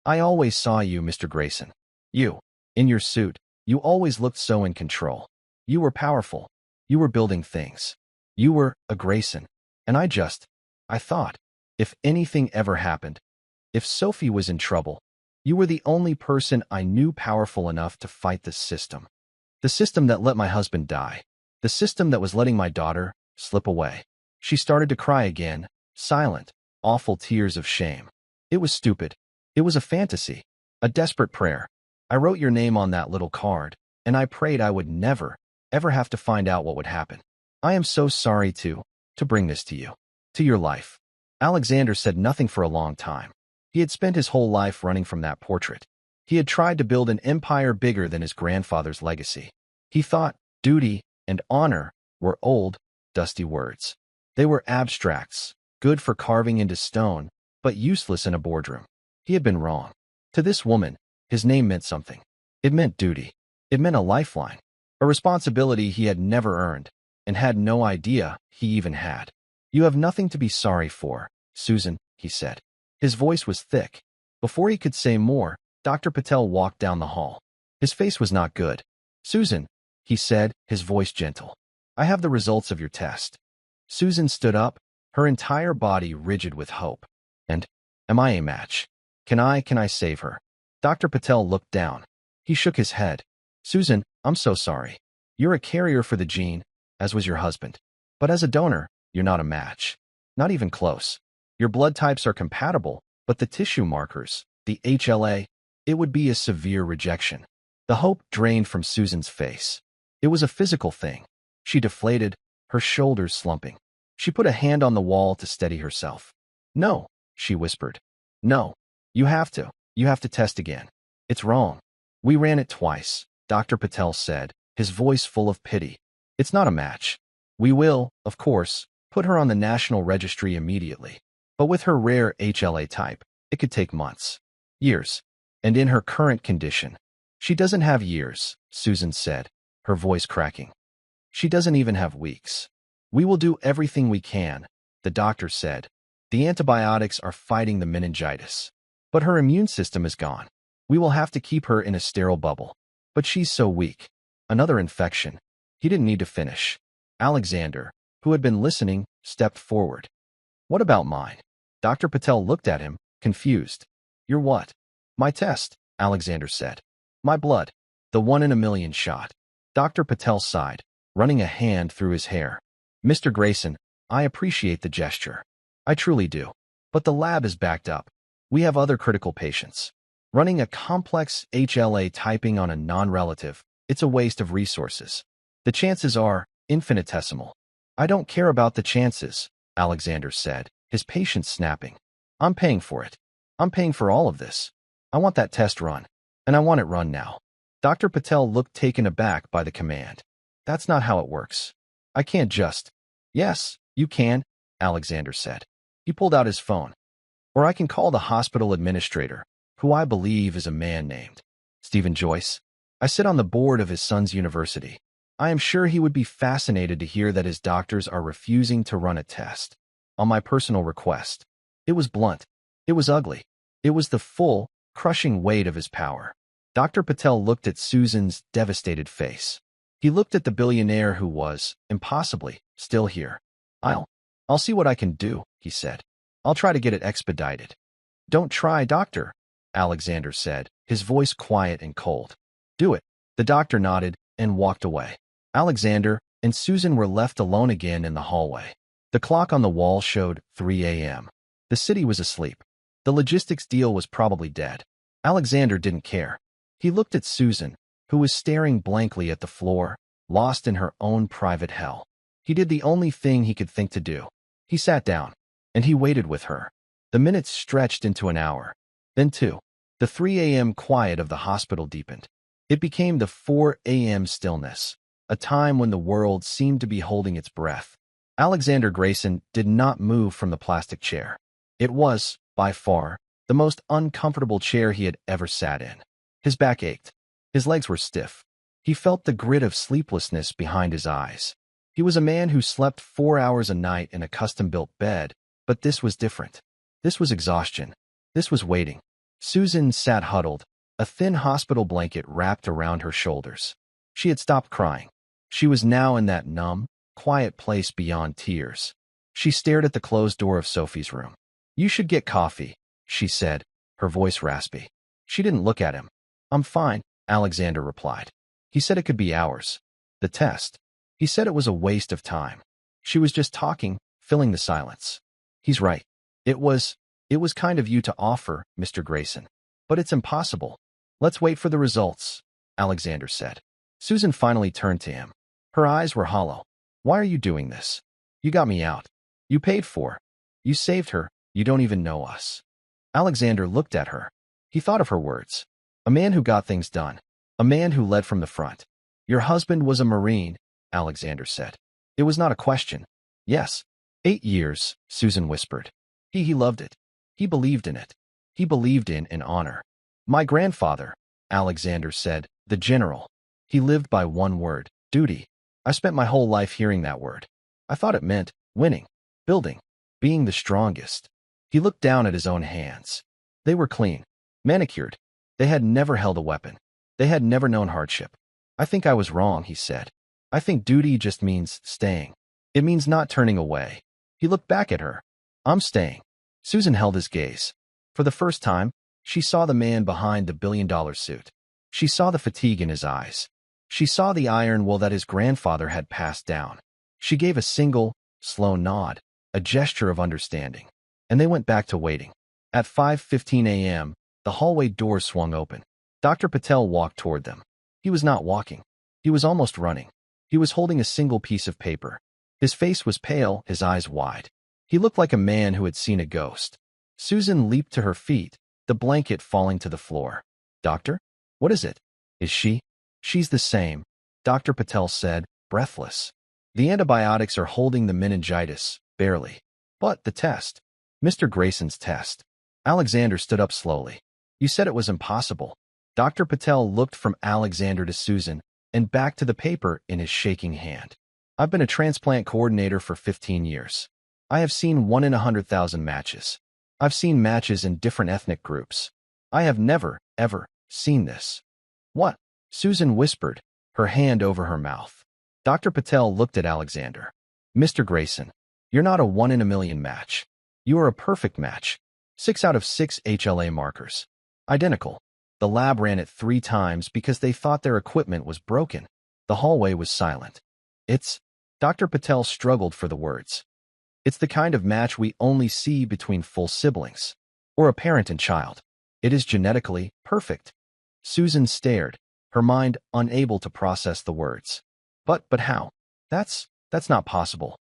I always saw you, Mr. Grayson. You. In your suit. You always looked so in control. You were powerful. You were building things. You were a Grayson. And I thought, if anything ever happened, if Sophie was in trouble, you were the only person I knew powerful enough to fight the system. The system that let my husband die. The system that was letting my daughter slip away. She started to cry again, silent, awful tears of shame. It was stupid. It was a fantasy, a desperate prayer. I wrote your name on that little card, and I prayed I would never, ever have to find out what would happen. I am so sorry to bring this to you, to your life. Alexander said nothing for a long time. He had spent his whole life running from that portrait. He had tried to build an empire bigger than his grandfather's legacy. He thought duty and honor were old, dusty words. They were abstracts, good for carving into stone, but useless in a boardroom. He had been wrong. To this woman, his name meant something. It meant duty. It meant a lifeline, a responsibility he had never earned, and had no idea he even had. You have nothing to be sorry for, Susan, he said. His voice was thick. Before he could say more, Dr. Patel walked down the hall. His face was not good. Susan, he said, his voice gentle. I have the results of your test. Susan stood up, her entire body rigid with hope. And, am I a match? Can I save her? Dr. Patel looked down. He shook his head. Susan, I'm so sorry. You're a carrier for the gene, as was your husband. But as a donor, you're not a match. Not even close. Your blood types are compatible, but the tissue markers, the HLA, it would be a severe rejection. The hope drained from Susan's face. It was a physical thing. She deflated, her shoulders slumping. She put a hand on the wall to steady herself. No, she whispered. No. You have to test again. It's wrong. We ran it twice, Dr. Patel said, his voice full of pity. It's not a match. We will, of course, put her on the national registry immediately. But with her rare HLA type, it could take months. Years. And in her current condition. She doesn't have years, Susan said, her voice cracking. She doesn't even have weeks. We will do everything we can, the doctor said. The antibiotics are fighting the meningitis. But her immune system is gone. We will have to keep her in a sterile bubble. But she's so weak. Another infection. He didn't need to finish. Alexander, who had been listening, stepped forward. What about mine? Dr. Patel looked at him, confused. Your what? My test, Alexander said. My blood. The 1 in a million shot. Dr. Patel sighed, running a hand through his hair. Mr. Grayson, I appreciate the gesture. I truly do. But the lab is backed up. We have other critical patients. Running a complex HLA typing on a non-relative, it's a waste of resources. The chances are infinitesimal. I don't care about the chances, Alexander said, his patience snapping. I'm paying for it. I'm paying for all of this. I want that test run. And I want it run now. Dr. Patel looked taken aback by the command. That's not how it works. I can't just. Yes, you can, Alexander said. He pulled out his phone. Or I can call the hospital administrator, who I believe is a man named Stephen Joyce. I sit on the board of his son's university. I am sure he would be fascinated to hear that his doctors are refusing to run a test. On my personal request. It was blunt. It was ugly. It was the full, crushing weight of his power. Dr. Patel looked at Susan's devastated face. He looked at the billionaire who was, impossibly, still here. I'll see what I can do, he said. I'll try to get it expedited. Don't try, doctor, Alexander said, his voice quiet and cold. Do it. The doctor nodded and walked away. Alexander and Susan were left alone again in the hallway. The clock on the wall showed 3 a.m. The city was asleep. The logistics deal was probably dead. Alexander didn't care. He looked at Susan, who was staring blankly at the floor, lost in her own private hell. He did the only thing he could think to do. He sat down, and he waited with her. The minutes stretched into an hour, then 2. The 3 a.m. quiet of the hospital deepened. It became the 4 a.m. stillness, a time when the world seemed to be holding its breath. Alexander Grayson did not move from the plastic chair. It was, by far, the most uncomfortable chair he had ever sat in. His back ached. His legs were stiff. He felt the grit of sleeplessness behind his eyes. He was a man who slept 4 hours a night in a custom-built bed, but this was different. This was exhaustion. This was waiting. Susan sat huddled, a thin hospital blanket wrapped around her shoulders. She had stopped crying. She was now in that numb, quiet place beyond tears. She stared at the closed door of Sophie's room. "You should get coffee," she said, her voice raspy. She didn't look at him. "I'm fine," Alexander replied. He said it could be hours. The test. He said it was a waste of time. She was just talking, filling the silence. He's right. It was kind of you to offer, Mr. Grayson. But it's impossible. Let's wait for the results, Alexander said. Susan finally turned to him. Her eyes were hollow. Why are you doing this? You got me out. You paid for. You saved her. You don't even know us. Alexander looked at her. He thought of her words. A man who got things done. A man who led from the front. Your husband was a Marine, Alexander said. It was not a question. Yes. 8 years, Susan whispered. He loved it. He believed in it. He believed in honor. My grandfather, Alexander said, the general. He lived by one word, duty. I spent my whole life hearing that word. I thought it meant winning, building, being the strongest. He looked down at his own hands. They were clean, manicured. They had never held a weapon. They had never known hardship. I think I was wrong, he said. I think duty just means staying. It means not turning away. He looked back at her. I'm staying. Susan held his gaze. For the first time, she saw the man behind the billion-dollar suit. She saw the fatigue in his eyes. She saw the iron will that his grandfather had passed down. She gave a single, slow nod, a gesture of understanding. And they went back to waiting. At 5:15 a.m., the hallway door swung open. Dr. Patel walked toward them. He was not walking. He was almost running. He was holding a single piece of paper. His face was pale, his eyes wide. He looked like a man who had seen a ghost. Susan leaped to her feet, the blanket falling to the floor. Doctor? What is it? Is she? She's the same, Dr. Patel said, breathless. The antibiotics are holding the meningitis, barely. But the test. Mr. Grayson's test. Alexander stood up slowly. You said it was impossible. Dr. Patel looked from Alexander to Susan and back to the paper in his shaking hand. I've been a transplant coordinator for 15 years. I have seen 1 in 100,000 matches. I've seen matches in different ethnic groups. I have never, ever seen this. What? Susan whispered, her hand over her mouth. Dr. Patel looked at Alexander. Mr. Grayson, you're not a 1 in a million match. You are a perfect match. 6 out of 6 HLA markers. Identical. The lab ran it 3 times because they thought their equipment was broken. The hallway was silent. It's... Dr. Patel struggled for the words. It's the kind of match we only see between full siblings. Or a parent and child. It is genetically perfect. Susan stared, her mind unable to process the words. But how? That's not possible.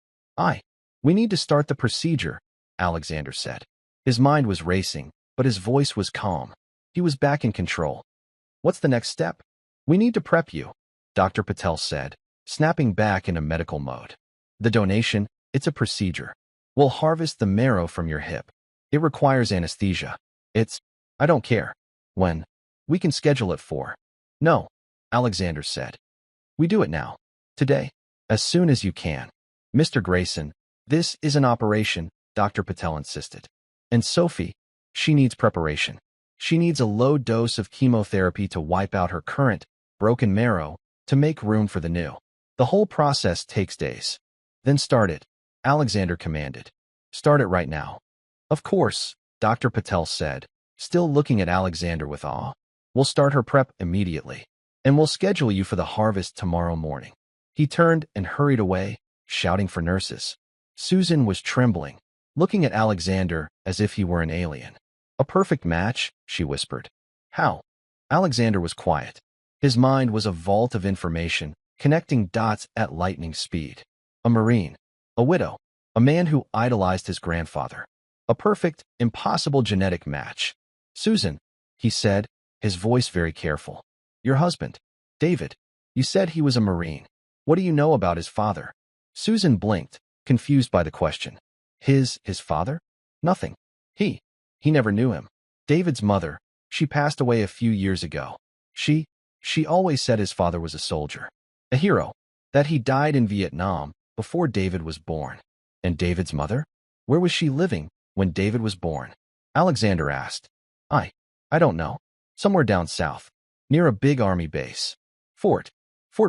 We need to start the procedure, Alexander said. His mind was racing, but his voice was calm. He was back in control. What's the next step? We need to prep you, Dr. Patel said, snapping back into medical mode. The donation, it's a procedure. We'll harvest the marrow from your hip. It requires anesthesia. I don't care. When? We can schedule it for. No, Alexander said. We do it now. Today. As soon as you can. Mr. Grayson, this is an operation, Dr. Patel insisted. And Sophie, she needs preparation. She needs a low dose of chemotherapy to wipe out her current, broken marrow, to make room for the new. The whole process takes days. Then start it, Alexander commanded. Start it right now. Of course, Dr. Patel said, still looking at Alexander with awe. We'll start her prep immediately, and we'll schedule you for the harvest tomorrow morning. He turned and hurried away, shouting for nurses. Susan was trembling, looking at Alexander as if he were an alien. A perfect match, she whispered. How? Alexander was quiet. His mind was a vault of information, connecting dots at lightning speed. A Marine, a widow, a man who idolized his grandfather. A perfect, impossible genetic match. Susan, he said, his voice very careful. Your husband, David. You said he was a Marine. What do you know about his father? Susan blinked, confused by the question. His father? Nothing. He never knew him. David's mother, she passed away a few years ago. She always said his father was a soldier, a hero, that he died in Vietnam before David was born. And David's mother? Where was she living when David was born? Alexander asked. I don't know. Somewhere down south, near a big army base. Fort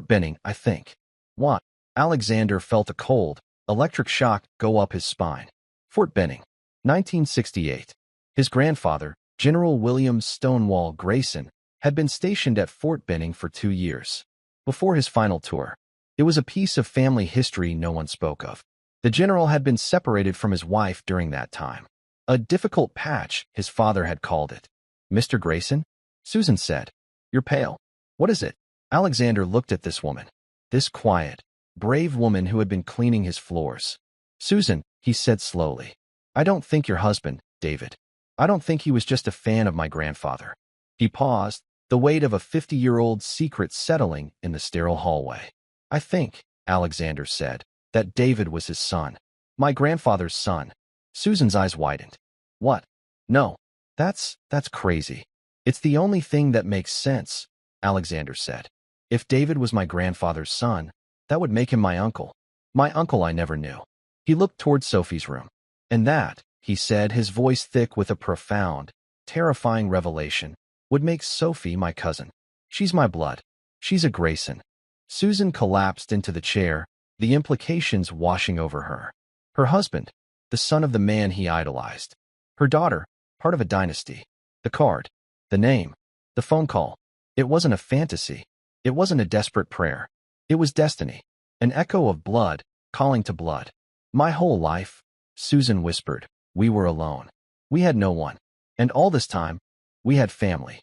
Benning, I think. What? Alexander felt a cold, electric shock go up his spine. Fort Benning, 1968. His grandfather, General William Stonewall Grayson, had been stationed at Fort Benning for 2 years. Before his final tour, it was a piece of family history no one spoke of. The general had been separated from his wife during that time. A difficult patch, his father had called it. Mr. Grayson? Susan said. You're pale. What is it? Alexander looked at this woman. This quiet, brave woman who had been cleaning his floors. Susan, he said slowly. I don't think your husband, David. I don't think he was just a fan of my grandfather. He paused, the weight of a 50-year-old secret settling in the sterile hallway. I think, Alexander said, that David was his son. My grandfather's son. Susan's eyes widened. What? No. That's crazy. It's the only thing that makes sense, Alexander said. If David was my grandfather's son, that would make him my uncle. My uncle I never knew. He looked toward Sophie's room. And that, he said, his voice thick with a profound, terrifying revelation, would make Sophie my cousin. She's my blood. She's a Grayson. Susan collapsed into the chair, the implications washing over her. Her husband, the son of the man he idolized. Her daughter, part of a dynasty. The card, the name, the phone call. It wasn't a fantasy. It wasn't a desperate prayer. It was destiny, an echo of blood calling to blood. My whole life, Susan whispered, we were alone. We had no one. And all this time, we had family.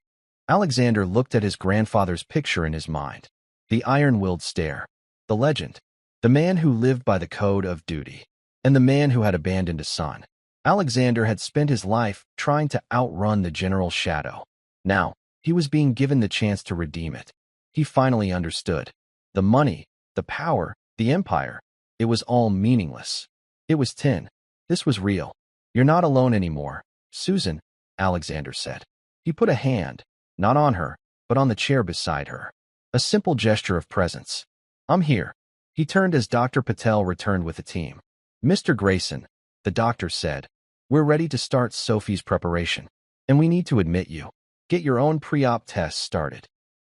Alexander looked at his grandfather's picture in his mind. The iron-willed stare, the legend, the man who lived by the code of duty, and the man who had abandoned a son. Alexander had spent his life trying to outrun the general's shadow. Now, he was being given the chance to redeem it. He finally understood. The money, the power, the empire, it was all meaningless. It was tin. This was real. You're not alone anymore, Susan, Alexander said. He put a hand, not on her, but on the chair beside her. A simple gesture of presence. I'm here. He turned as Dr. Patel returned with the team. Mr. Grayson, the doctor said, we're ready to start Sophie's preparation. And we need to admit you. Get your own pre-op tests started.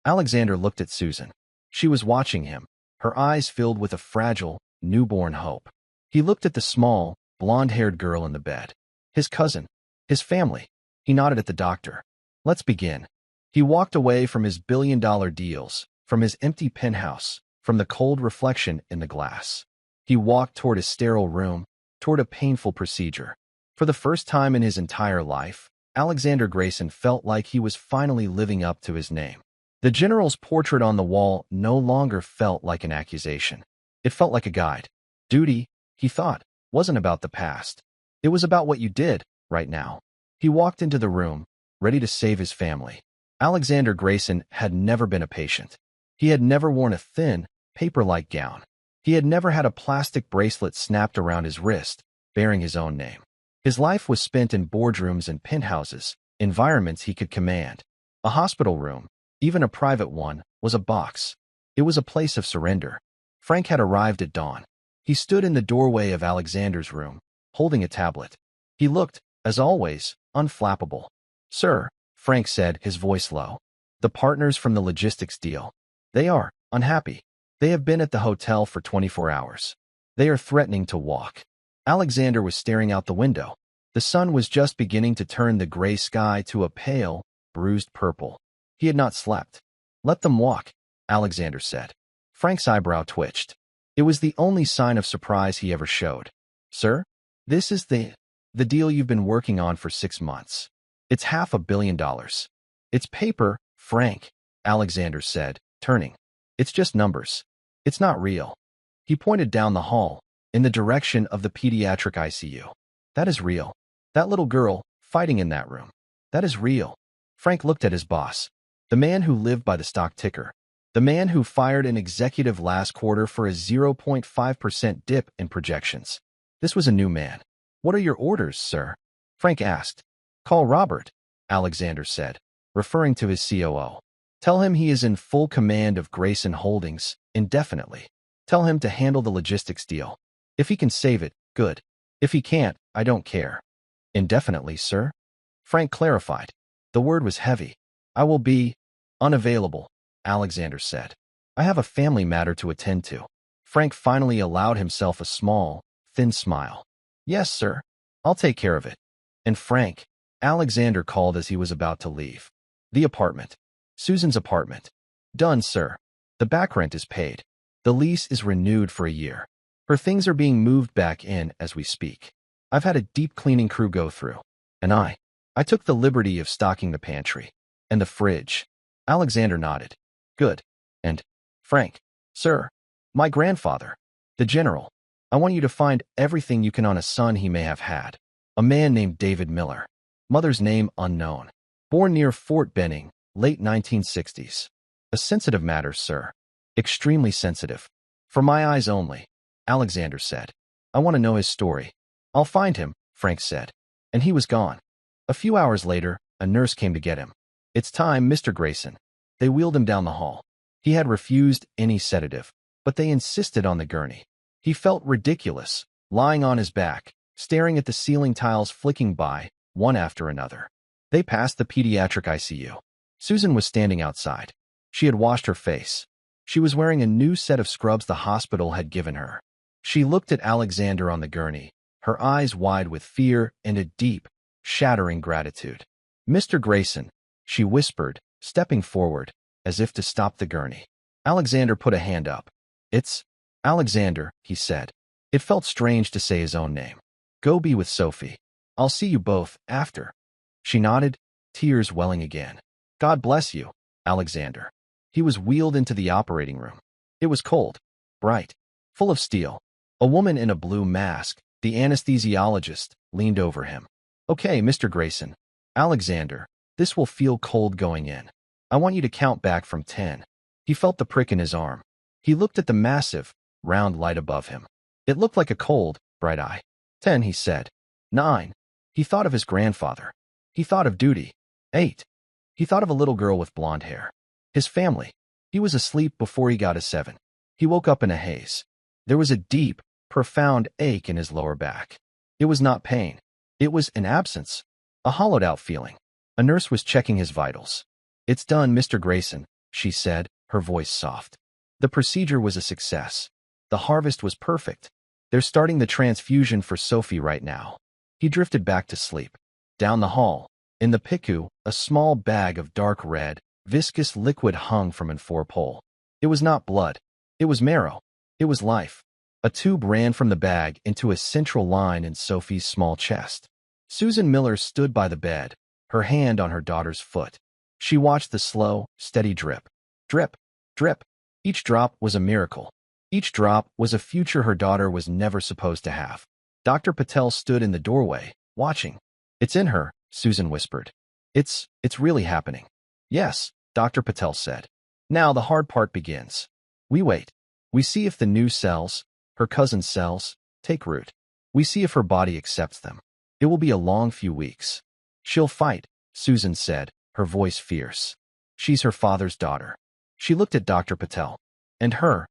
Alexander looked at Susan. She was watching him, her eyes filled with a fragile, newborn hope. He looked at the small, blonde-haired girl in the bed. His cousin, his family. He nodded at the doctor. Let's begin. He walked away from his billion-dollar deals, from his empty penthouse, from the cold reflection in the glass. He walked toward his sterile room, toward a painful procedure. For the first time in his entire life, Alexander Grayson felt like he was finally living up to his name. The general's portrait on the wall no longer felt like an accusation. It felt like a guide. Duty, he thought, wasn't about the past. It was about what you did, right now. He walked into the room, ready to save his family. Alexander Grayson had never been a patient. He had never worn a thin, paper-like gown. He had never had a plastic bracelet snapped around his wrist, bearing his own name. His life was spent in boardrooms and penthouses, environments he could command. A hospital room, even a private one, was a box. It was a place of surrender. Frank had arrived at dawn. He stood in the doorway of Alexander's room, holding a tablet. He looked, as always, unflappable. Sir, Frank said, his voice low. The partners from the logistics deal. They are unhappy. They have been at the hotel for 24 hours. They are threatening to walk. Alexander was staring out the window. The sun was just beginning to turn the gray sky to a pale, bruised purple. He had not slept. Let them walk, Alexander said. Frank's eyebrow twitched. It was the only sign of surprise he ever showed. Sir, this is the deal you've been working on for 6 months. It's $500 million. It's paper, Frank, Alexander said, turning. It's just numbers. It's not real. He pointed down the hall, in the direction of the pediatric ICU. That is real. That little girl, fighting in that room. That is real. Frank looked at his boss. The man who lived by the stock ticker. The man who fired an executive last quarter for a 0.5% dip in projections. This was a new man. What are your orders, sir? Frank asked. Call Robert, Alexander said, referring to his COO. Tell him he is in full command of Grayson Holdings, indefinitely. Tell him to handle the logistics deal. If he can save it, good. If he can't, I don't care. Indefinitely, sir? Frank clarified. The word was heavy. I will be unavailable, Alexander said. I have a family matter to attend to. Frank finally allowed himself a small, thin smile. Yes, sir. I'll take care of it. And Frank, Alexander called as he was about to leave. The apartment. Susan's apartment. Done, sir. The back rent is paid. The lease is renewed for a year. Her things are being moved back in as we speak. I've had a deep cleaning crew go through. And I took the liberty of stocking the pantry. And the fridge. Alexander nodded. Good. And, Frank, sir, my grandfather, the general, I want you to find everything you can on a son he may have had. A man named David Miller. Mother's name unknown. Born near Fort Benning, late 1960s. A sensitive matter, sir. Extremely sensitive. For my eyes only, Alexander said. I want to know his story. I'll find him, Frank said. And he was gone. A few hours later, a nurse came to get him. It's time, Mr. Grayson. They wheeled him down the hall. He had refused any sedative, but they insisted on the gurney. He felt ridiculous, lying on his back, staring at the ceiling tiles flicking by, one after another. They passed the pediatric ICU. Susan was standing outside. She had washed her face. She was wearing a new set of scrubs the hospital had given her. She looked at Alexander on the gurney, her eyes wide with fear and a deep, shattering gratitude. Mr. Grayson, she whispered, stepping forward, as if to stop the gurney. Alexander put a hand up. It's Alexander, he said. It felt strange to say his own name. Go be with Sophie. I'll see you both after. She nodded, tears welling again. God bless you, Alexander. He was wheeled into the operating room. It was cold, bright, full of steel. A woman in a blue mask, the anesthesiologist, leaned over him. Okay, Mr. Grayson. Alexander, this will feel cold going in. I want you to count back from 10. He felt the prick in his arm. He looked at the massive, round light above him. It looked like a cold, bright eye. 10, he said. 9. He thought of his grandfather. He thought of duty. 8. He thought of a little girl with blonde hair. His family. He was asleep before he got a 7. He woke up in a haze. There was a deep, profound ache in his lower back. It was not pain. It was an absence. A hollowed-out feeling. A nurse was checking his vitals. It's done, Mr. Grayson, she said, her voice soft. The procedure was a success. The harvest was perfect. They're starting the transfusion for Sophie right now. He drifted back to sleep. Down the hall, in the PICU, a small bag of dark red, viscous liquid hung from an four-pole. It was not blood. It was marrow. It was life. A tube ran from the bag into a central line in Sophie's small chest. Susan Miller stood by the bed, her hand on her daughter's foot. She watched the slow, steady drip. Drip. Drip. Each drop was a miracle. Each drop was a future her daughter was never supposed to have. Dr. Patel stood in the doorway, watching. It's in her, Susan whispered. It's really happening. Yes, Dr. Patel said. Now the hard part begins. We wait. We see if the new cells, her cousin's cells, take root. We see if her body accepts them. It will be a long few weeks. She'll fight, Susan said, her voice fierce. She's her father's daughter. She looked at Dr. Patel. And her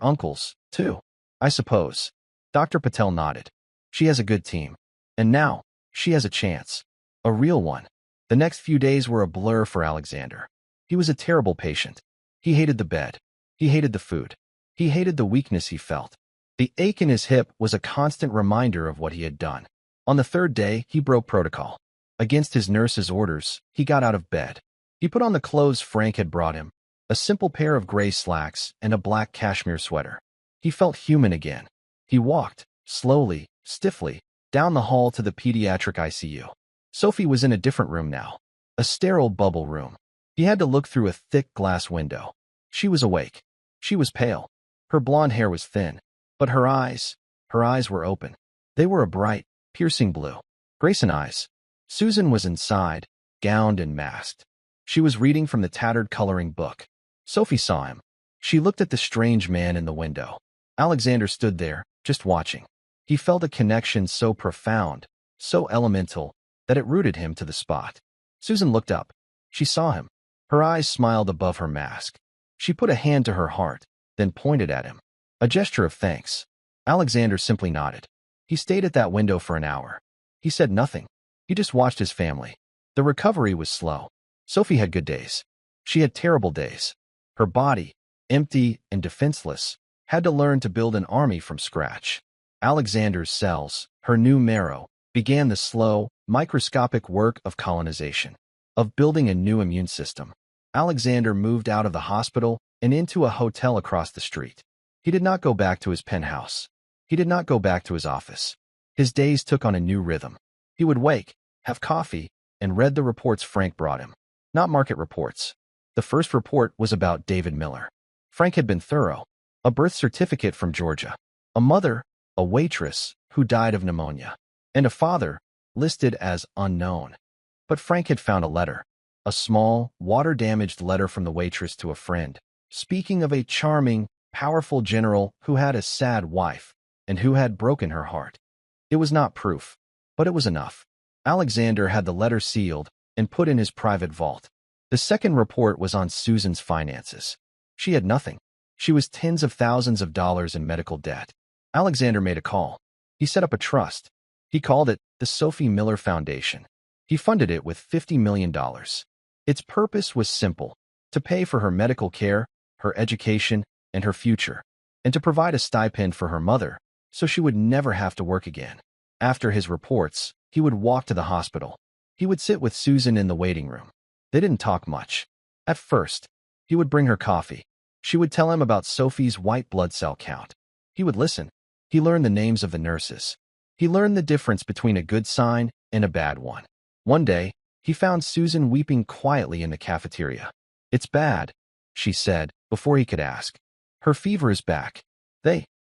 uncles, too, I suppose. Dr. Patel nodded. She has a good team. And now, she has a chance. A real one. The next few days were a blur for Alexander. He was a terrible patient. He hated the bed. He hated the food. He hated the weakness he felt. The ache in his hip was a constant reminder of what he had done. On the third day, he broke protocol. Against his nurse's orders, he got out of bed. He put on the clothes Frank had brought him, a simple pair of gray slacks and a black cashmere sweater. He felt human again. He walked, slowly, stiffly, down the hall to the pediatric ICU. Sophie was in a different room now, a sterile bubble room. He had to look through a thick glass window. She was awake. She was pale. Her blonde hair was thin, but her eyes were open. They were a bright, piercing blue. Grayson eyes. Susan was inside, gowned and masked. She was reading from the tattered coloring book. Sophie saw him. She looked at the strange man in the window. Alexander stood there, just watching. He felt a connection so profound, so elemental, that it rooted him to the spot. Susan looked up. She saw him. Her eyes smiled above her mask. She put a hand to her heart, then pointed at him. A gesture of thanks. Alexander simply nodded. He stayed at that window for an hour. He said nothing. He just watched his family. The recovery was slow. Sophie had good days. She had terrible days. Her body, empty and defenseless, had to learn to build an army from scratch. Alexander's cells, her new marrow, began the slow, microscopic work of colonization, of building a new immune system. Alexander moved out of the hospital and into a hotel across the street. He did not go back to his penthouse. He did not go back to his office. His days took on a new rhythm. He would wake, have coffee, and read the reports Frank brought him. Not market reports. The first report was about David Miller. Frank had been thorough. A birth certificate from Georgia. A mother, a waitress, who died of pneumonia. And a father, listed as unknown. But Frank had found a letter. A small, water-damaged letter from the waitress to a friend, speaking of a charming, powerful general who had a sad wife, and who had broken her heart. It was not proof, but it was enough. Alexander had the letter sealed and put in his private vault. The second report was on Susan's finances. She had nothing. She was tens of thousands of dollars in medical debt. Alexander made a call. He set up a trust. He called it the Sophie Miller Foundation. He funded it with $50 million. Its purpose was simple: to pay for her medical care, her education, and her future, and to provide a stipend for her mother so she would never have to work again. After his reports, he would walk to the hospital. He would sit with Susan in the waiting room. They didn't talk much. At first, he would bring her coffee. She would tell him about Sophie's white blood cell count. He would listen. He learned the names of the nurses. He learned the difference between a good sign and a bad one. One day, he found Susan weeping quietly in the cafeteria. "It's bad," she said, before he could ask. "Her fever is back.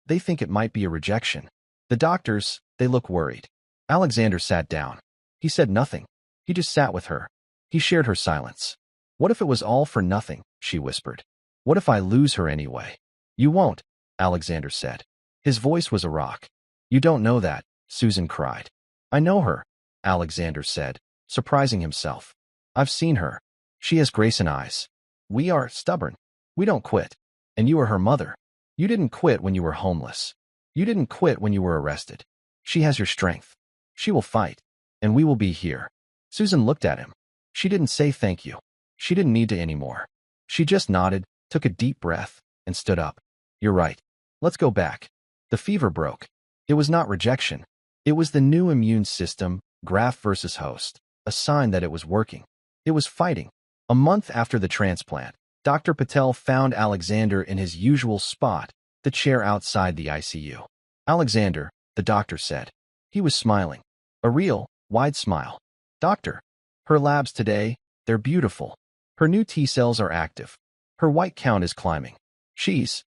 They think it might be a rejection. The doctors, they look worried." Alexander sat down. He said nothing. He just sat with her. He shared her silence. "What if it was all for nothing?" she whispered. "What if I lose her anyway?" "You won't," Alexander said. His voice was a rock. "You don't know that," Susan cried. "I know her," Alexander said, surprising himself. "I've seen her. She has Grayson eyes. We are stubborn. We don't quit. And you are her mother. You didn't quit when you were homeless. You didn't quit when you were arrested. She has your strength. She will fight. And we will be here." Susan looked at him. She didn't say thank you. She didn't need to anymore. She just nodded, took a deep breath, and stood up. "You're right. Let's go back." The fever broke. It was not rejection. It was the new immune system, graft versus host, a sign that it was working. It was fighting. A month after the transplant, Dr. Patel found Alexander in his usual spot, the chair outside the ICU. "Alexander," the doctor said. He was smiling. A real, wide smile. "Doctor, her labs today, they're beautiful. Her new T cells are active. Her white count is climbing. She's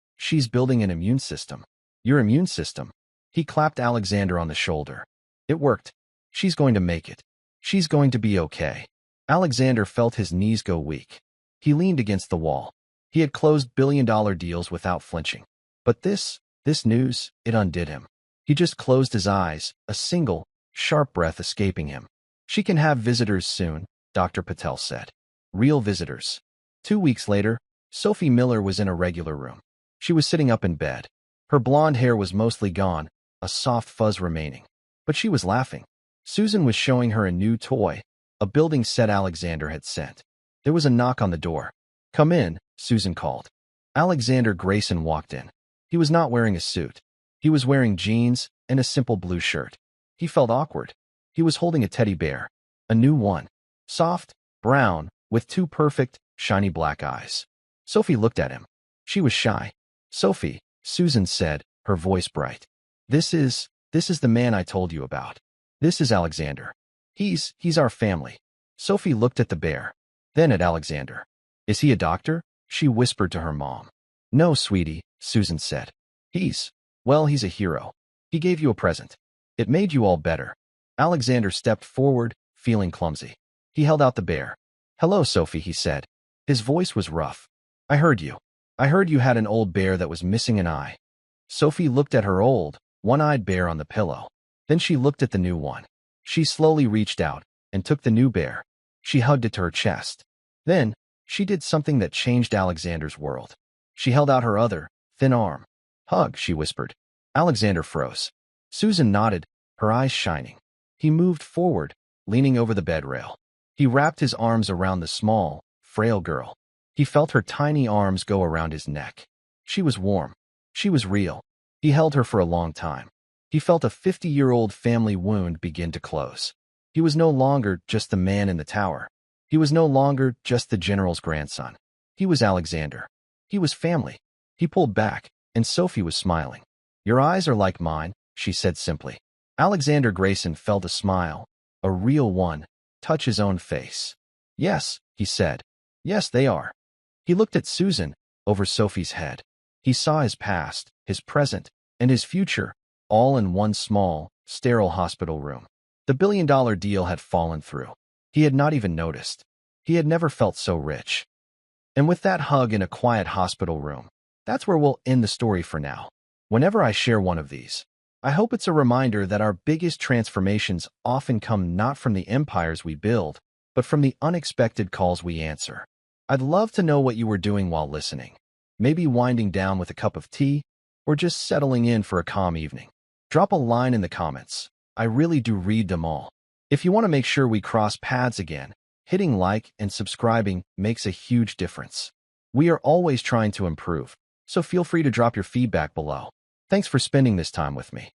building an immune system." "Your immune system?" He clapped Alexander on the shoulder. "It worked. She's going to make it. She's going to be okay." Alexander felt his knees go weak. He leaned against the wall. He had closed billion-dollar deals without flinching. But this news, it undid him. He just closed his eyes, a single, sharp breath escaping him. "She can have visitors soon," Dr. Patel said. "Real visitors." 2 weeks later, Sophie Miller was in a regular room. She was sitting up in bed. Her blonde hair was mostly gone, a soft fuzz remaining. But she was laughing. Susan was showing her a new toy, a building set Alexander had sent. There was a knock on the door. "Come in," Susan called. Alexander Grayson walked in. He was not wearing a suit. He was wearing jeans and a simple blue shirt. He felt awkward. He was holding a teddy bear. A new one. Soft, brown, with two perfect, shiny black eyes. Sophie looked at him. She was shy. Sophie, Susan said, her voice bright. This is the man I told you about. This is Alexander. He's our family. Sophie looked at the bear, then at Alexander. Is he a doctor? She whispered to her mom. No, sweetie, Susan said. He's a hero. He gave you a present. It made you all better. Alexander stepped forward, feeling clumsy. He held out the bear. Hello, Sophie, he said. His voice was rough. I heard you. I heard you had an old bear that was missing an eye. Sophie looked at her old, one-eyed bear on the pillow. Then she looked at the new one. She slowly reached out and took the new bear. She hugged it to her chest. Then, she did something that changed Alexander's world. She held out her other, thin arm. Hug, she whispered. Alexander froze. Susan nodded, her eyes shining. He moved forward, leaning over the bed rail. He wrapped his arms around the small, frail girl. He felt her tiny arms go around his neck. She was warm. She was real. He held her for a long time. He felt a 50-year-old family wound begin to close. He was no longer just the man in the tower. He was no longer just the general's grandson. He was Alexander. He was family. He pulled back, and Sophie was smiling. Your eyes are like mine, she said simply. Alexander Grayson felt a smile, a real one, touch his own face. Yes, he said. Yes, they are. He looked at Susan, over Sophie's head. He saw his past, his present, and his future, all in one small, sterile hospital room. The billion-dollar deal had fallen through. He had not even noticed. He had never felt so rich. And with that hug in a quiet hospital room, that's where we'll end the story for now. Whenever I share one of these, I hope it's a reminder that our biggest transformations often come not from the empires we build, but from the unexpected calls we answer. I'd love to know what you were doing while listening. Maybe winding down with a cup of tea, or just settling in for a calm evening. Drop a line in the comments. I really do read them all. If you want to make sure we cross paths again, hitting like and subscribing makes a huge difference. We are always trying to improve, so feel free to drop your feedback below. Thanks for spending this time with me.